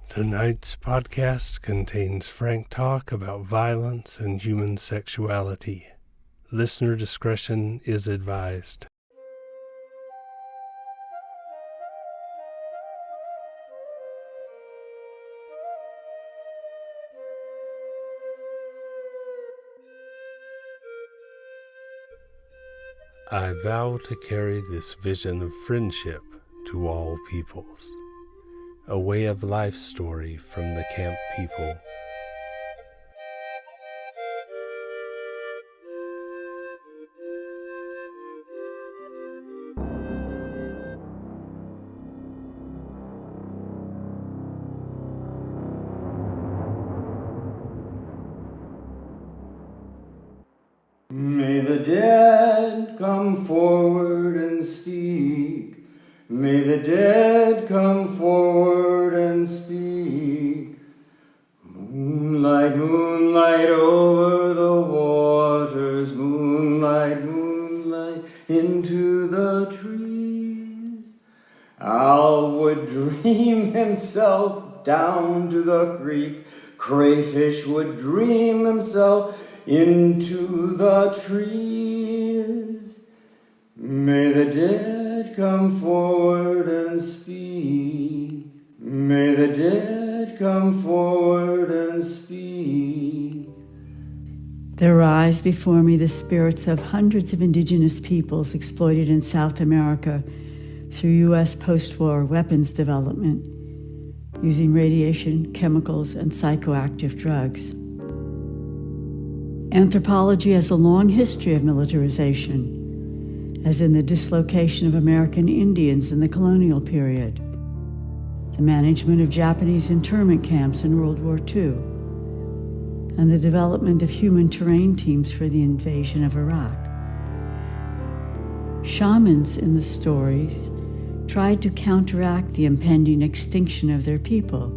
Tonight's podcast contains frank talk about violence and human sexuality. Listener discretion is advised. I vow to carry this vision of friendship to all peoples. A way of life story from the camp people. May the dead come forward and speak. May the dead come forward and speak. Moonlight, moonlight over the waters. Moonlight, moonlight into the trees. Owl would dream himself down to the creek. Crayfish would dream himself into the trees. May the dead come forward and speak. May the dead come forward and speak. There rise before me the spirits of hundreds of indigenous peoples exploited in South America through U.S. post-war weapons development, using radiation, chemicals, and psychoactive drugs. Anthropology has a long history of militarization, as in the dislocation of American Indians in the colonial period, the management of Japanese internment camps in World War II, and the development of human terrain teams for the invasion of Iraq. Shamans in the stories tried to counteract the impending extinction of their people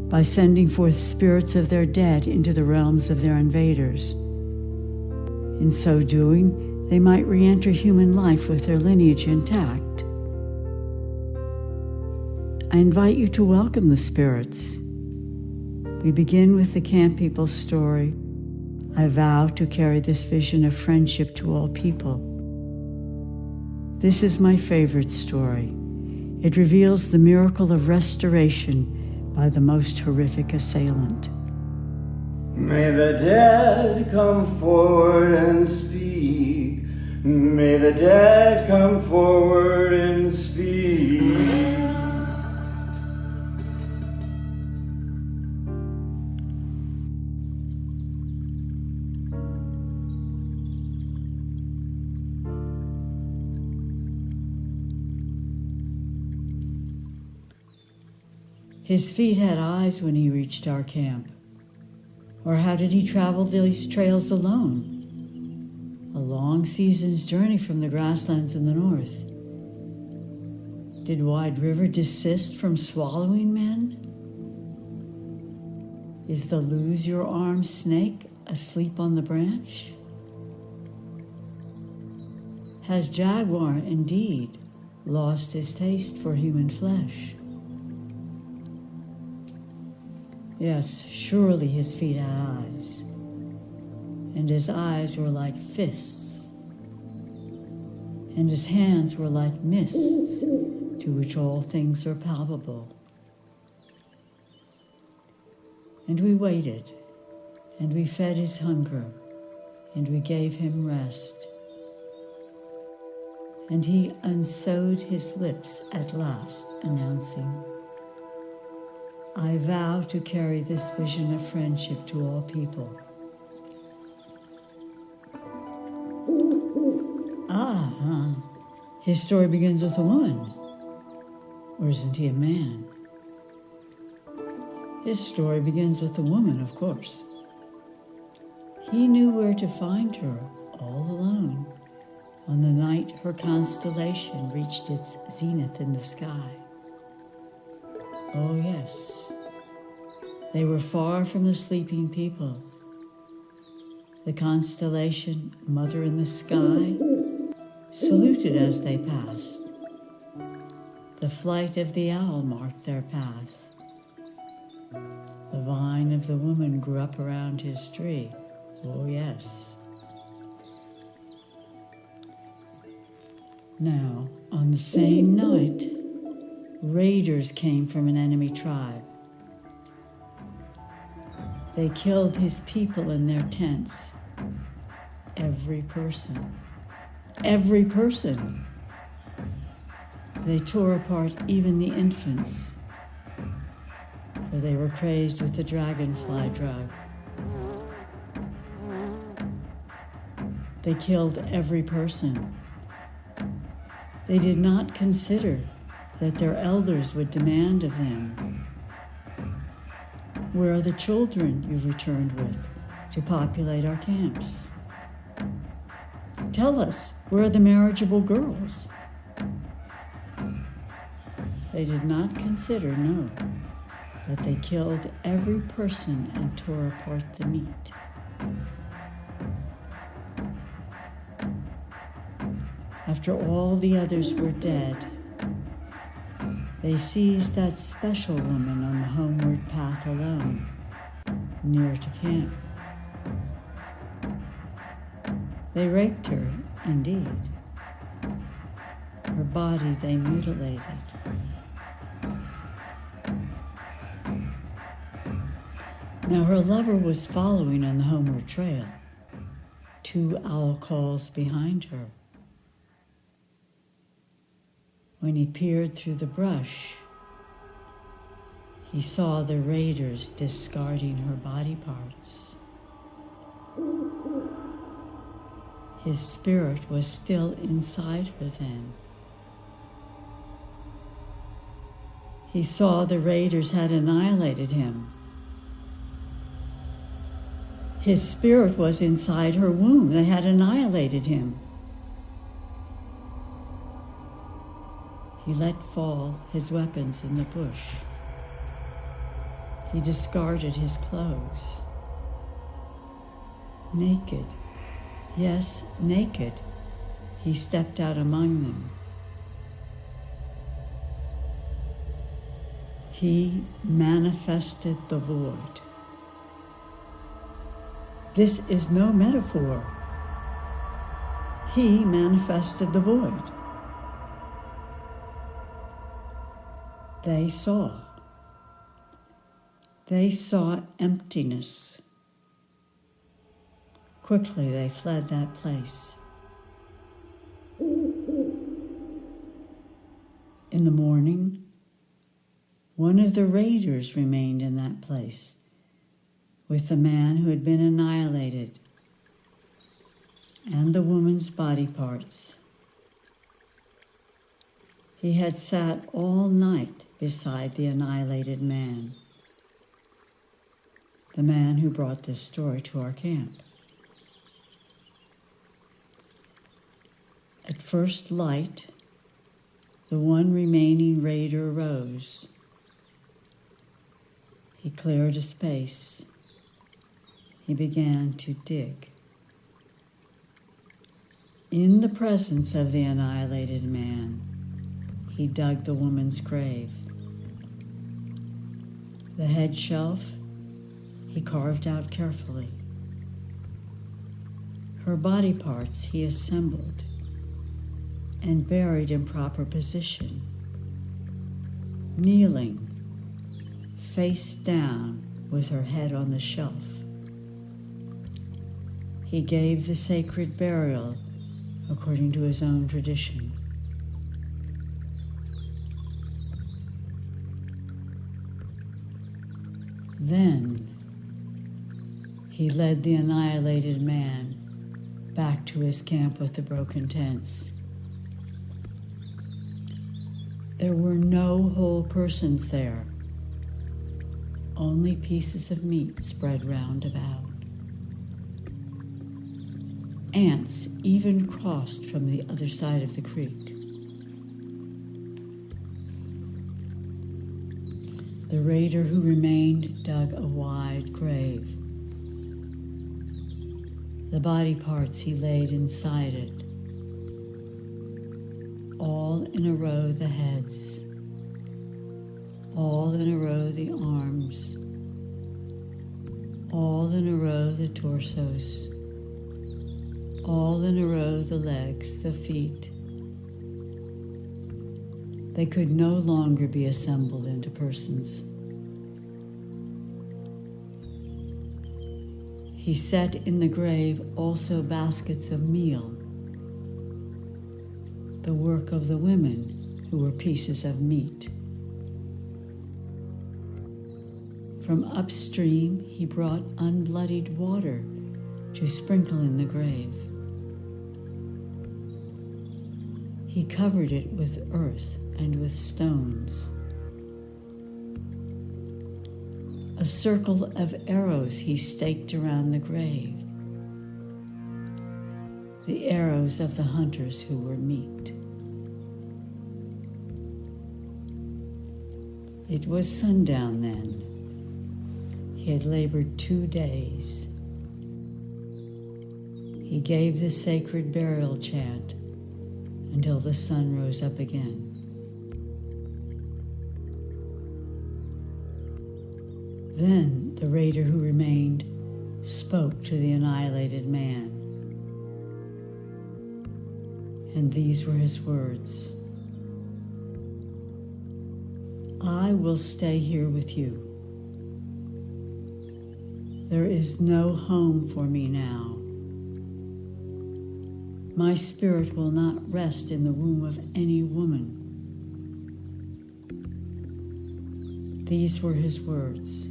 by sending forth spirits of their dead into the realms of their invaders. In so doing, they might re-enter human life with their lineage intact. I invite you to welcome the spirits. We begin with the camp people's story. I vow to carry this vision of friendship to all people. This is my favorite story. It reveals the miracle of restoration by the most horrific assailant. May the dead come forward and speak. May the dead come forward and speak. His feet had eyes when he reached our camp. Or how did he travel these trails alone? A long season's journey from the grasslands in the north. Did Wide River desist from swallowing men? Is the lose your arm snake asleep on the branch? Has Jaguar indeed lost his taste for human flesh? Yes, surely his feet had eyes, and his eyes were like fists, and his hands were like mists to which all things are palpable. And we waited, and we fed his hunger, and we gave him rest. And he unsewed his lips at last, announcing, I vow to carry this vision of friendship to all people. His story begins with a woman. Or isn't he a man? His story begins with a woman, of course. He knew where to find her, all alone, on the night her constellation reached its zenith in the sky. Oh, yes. They were far from the sleeping people. The constellation, Mother in the Sky, saluted as they passed. The flight of the owl marked their path. vine of the woman grew up around his tree. Oh, yes. Now, on the same night, raiders came from an enemy tribe. They killed his people in their tents. Every person. Every person. They tore apart even the infants, for they were crazed with the dragonfly drug. They killed every person. They did not consider that their elders would demand of them. Where are the children you've returned with to populate our camps? Tell us, where are the marriageable girls? They did not consider, no, but they killed every person and tore apart the meat. After all the others were dead, they seized that special woman on the homeward path alone, near to camp. They raped her, indeed. Her body they mutilated. Now her lover was following on the homeward trail, 2 owl calls behind her. When he peered through the brush, he saw the raiders discarding her body parts. His spirit was still inside her then. He saw the raiders had annihilated him. His spirit was inside her womb. They had annihilated him. He let fall his weapons in the bush. He discarded his clothes. Naked, yes, naked, he stepped out among them. He manifested the void. This is no metaphor. He manifested the void. They saw. They saw emptiness. Quickly they fled that place. In the morning, one of the raiders remained in that place with the man who had been annihilated and the woman's body parts. He had sat all night beside the annihilated man, the man who brought this story to our camp. At first light, the one remaining raider rose. He cleared a space. He began to dig. In the presence of the annihilated man, he dug the woman's grave. The head shelf he carved out carefully. Her body parts he assembled and buried in proper position, kneeling, face down with her head on the shelf. He gave the sacred burial according to his own tradition. Then he led the annihilated man back to his camp with the broken tents. There were no whole persons there, only pieces of meat spread round about. Ants even crossed from the other side of the creek. The raider who remained dug a wide grave. The body parts he laid inside it. All in a row the heads, all in a row the arms, all in a row the torsos, all in a row the legs, the feet. They could no longer be assembled into persons. He set in the grave also baskets of meal, the work of the women who were pieces of meat. From upstream he brought unbloodied water to sprinkle in the grave. He covered it with earth and with stones. A circle of arrows he staked around the grave, the arrows of the hunters who were meat. It was sundown then. He had labored 2 days. He gave the sacred burial chant until the sun rose up again. Then the raider who remained spoke to the annihilated man. And these were his words: I will stay here with you. There is no home for me now. My spirit will not rest in the womb of any woman. These were his words: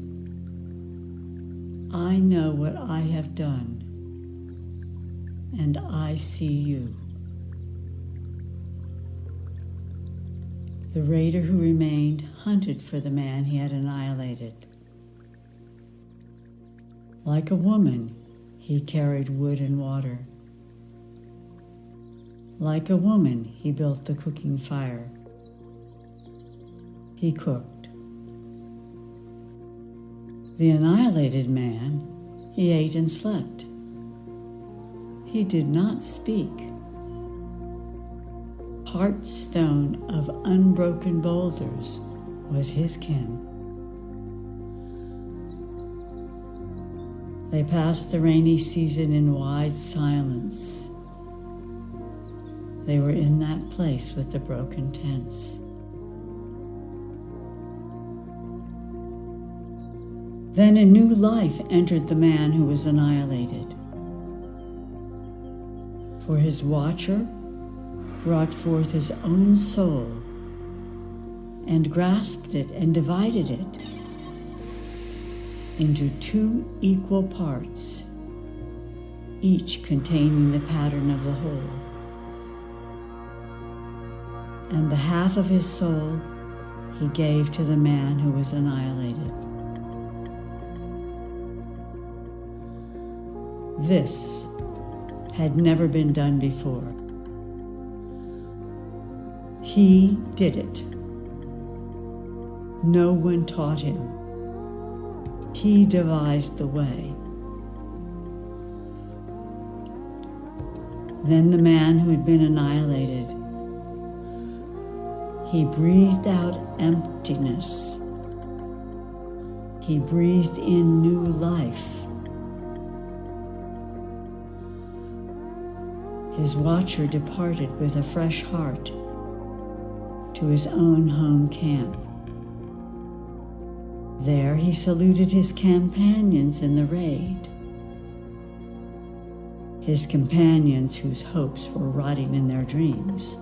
I know what I have done, and I see you. The raider who remained hunted for the man he had annihilated. Like a woman, he carried wood and water. Like a woman, he built the cooking fire. He cooked. The annihilated man, he ate and slept. He did not speak. Heart stone of unbroken boulders was his kin. They passed the rainy season in wide silence. They were in that place with the broken tents. Then a new life entered the man who was annihilated. For his watcher brought forth his own soul and grasped it and divided it into 2 equal parts, each containing the pattern of the whole. And the half of his soul he gave to the man who was annihilated. This had never been done before. He did it. No one taught him. He devised the way. Then the man who had been annihilated, he breathed out emptiness. He breathed in new life. His watcher departed with a fresh heart to his own home camp. There he saluted his companions in the raid, his companions whose hopes were rotting in their dreams.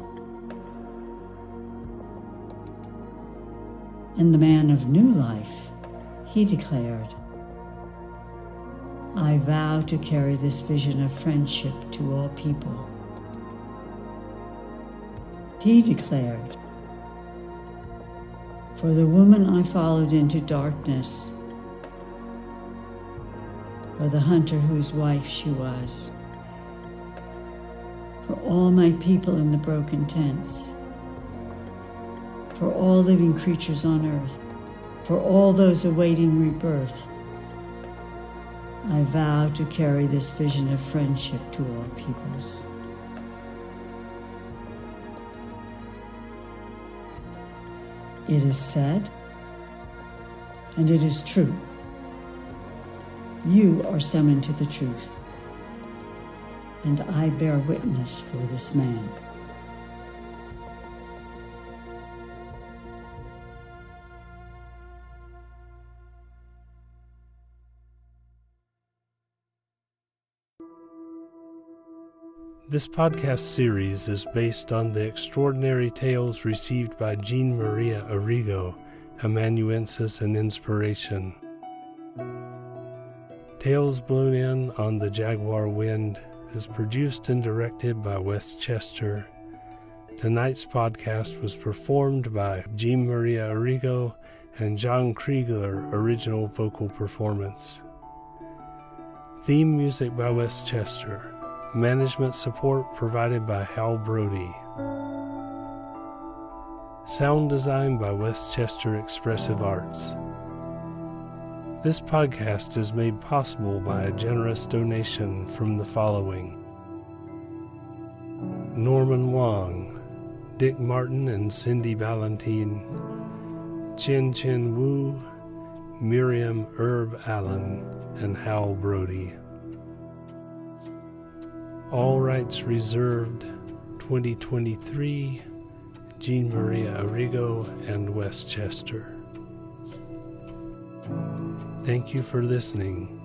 And the man of new life, he declared, I vow to carry this vision of friendship to all people. He declared, for the woman I followed into darkness, for the hunter whose wife she was, for all my people in the broken tents, for all living creatures on earth, for all those awaiting rebirth, I vow to carry this vision of friendship to all peoples. It is said, and it is true, You are summoned to the truth, and I bear witness for this man. This podcast series is based on the extraordinary tales received by Jean Maria Arrigo, amanuensis and inspiration. Tales Blown In on the Jaguar Wind is produced and directed by Westchester. Tonight's podcast was performed by Jean Maria Arrigo and John Kriegler, original vocal performance. Theme music by Westchester. Management support provided by Hal Brody. Sound design by Westchester Expressive Arts. This podcast is made possible by a generous donation from the following: Norman Wong, Dick Martin and Cindy Ballantine, Chin Chin Wu, Miriam Herb Allen, and Hal Brody. All rights reserved. 2023, Jean Maria Arrigo and Westchester. Thank you for listening.